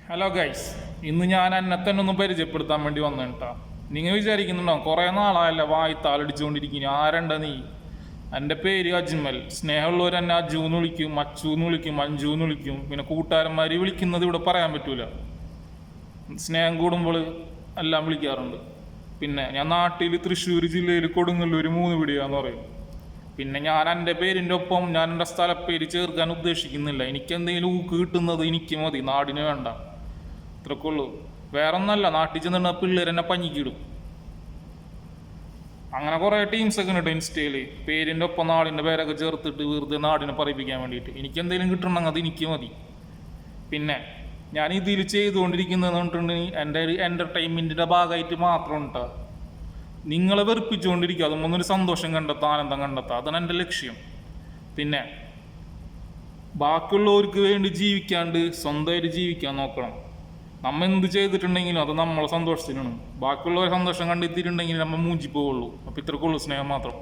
Hello guys, ഇന്ന് ഞാൻ എന്നെ തന്നെ ഒന്ന് പരിചയപ്പെടുത്താൻ വേണ്ടി വന്നിട്ടാ. നിങ്ങൾ വിചാരിക്കുന്നുണ്ടോ കുറേ നാളായല്ല വായി താളടിച്ചുകൊണ്ടിരിക്കുന്നു, ആരണ്ട നീ? എൻ്റെ പേര് അജ്മൽ. സ്നേഹമുള്ളവർ എന്നെ അജു എന്ന് വിളിക്കും, അച്ചു എന്ന് വിളിക്കും, മഞ്ജു എന്ന് വിളിക്കും. പിന്നെ കൂട്ടുകാരന്മാർ വിളിക്കുന്നത് ഇവിടെ പറയാൻ പറ്റൂല. സ്നേഹം കൂടുമ്പോൾ എല്ലാം വിളിക്കാറുണ്ട്. പിന്നെ ഞാൻ നാട്ടിൽ തൃശ്ശൂർ ജില്ലയിൽ കൊടുങ്ങല്ലൂർ 3 പിടിയാന്ന് പറയും. പിന്നെ ഞാൻ എൻ്റെ പേരിൻ്റെ ഒപ്പം ഞാൻ എൻ്റെ സ്ഥലപ്പേര് ചേർക്കാൻ ഉദ്ദേശിക്കുന്നില്ല. എനിക്കെന്തെങ്കിലും ഊക്ക് കിട്ടുന്നത് എനിക്ക് മതി, നാടിന് വേണ്ട. ഇത്രയൊക്കെ ഉള്ളൂ. വേറെ ഒന്നല്ല, നാട്ടിൽ ചെന്നിട്ട് പിള്ളേരെന്നെ പഞ്ഞിക്കിടും. അങ്ങനെ കുറേ ടീംസൊക്കെ ഉണ്ട് ഇൻസ്റ്റയിൽ, പേരിൻ്റെ ഒപ്പം നാടിൻ്റെ പേരൊക്കെ ചേർത്തിട്ട് വെറുതെ നാടിനെ പറയിപ്പിക്കാൻ വേണ്ടിയിട്ട്. എനിക്കെന്തെങ്കിലും കിട്ടണമെങ്കിൽ അത് എനിക്ക് മതി. പിന്നെ ഞാൻ ഇതിൽ ചെയ്തുകൊണ്ടിരിക്കുന്നതെന്ന് പറഞ്ഞിട്ടുണ്ടെങ്കിൽ എൻ്റെ ഒരു എൻ്റർടൈൻമെൻറ്റിൻ്റെ ഭാഗമായിട്ട് മാത്രം ഉണ്ടാ. നിങ്ങളെ വെറുപ്പിച്ചുകൊണ്ടിരിക്കുക, അതൊന്നും ഒരു സന്തോഷം കണ്ടെത്താം, ആനന്ദം കണ്ടെത്താം. അതാണ് എൻ്റെ ലക്ഷ്യം. പിന്നെ ബാക്കിയുള്ളവർക്ക് വേണ്ടി ജീവിക്കാണ്ട് സ്വന്തമായിട്ട് ജീവിക്കാൻ നോക്കണം. നമ്മൾ എന്ത് ചെയ്തിട്ടുണ്ടെങ്കിലും അത് നമ്മളെ സന്തോഷത്തിനാണ്. ബാക്കിയുള്ളവരെ സന്തോഷം കണ്ടെത്തിയിട്ടുണ്ടെങ്കിൽ നമ്മൾ മൂഞ്ചി പോവുള്ളൂ. അപ്പോൾ ഇത്രക്കുള്ളൂ, സ്നേഹം മാത്രം.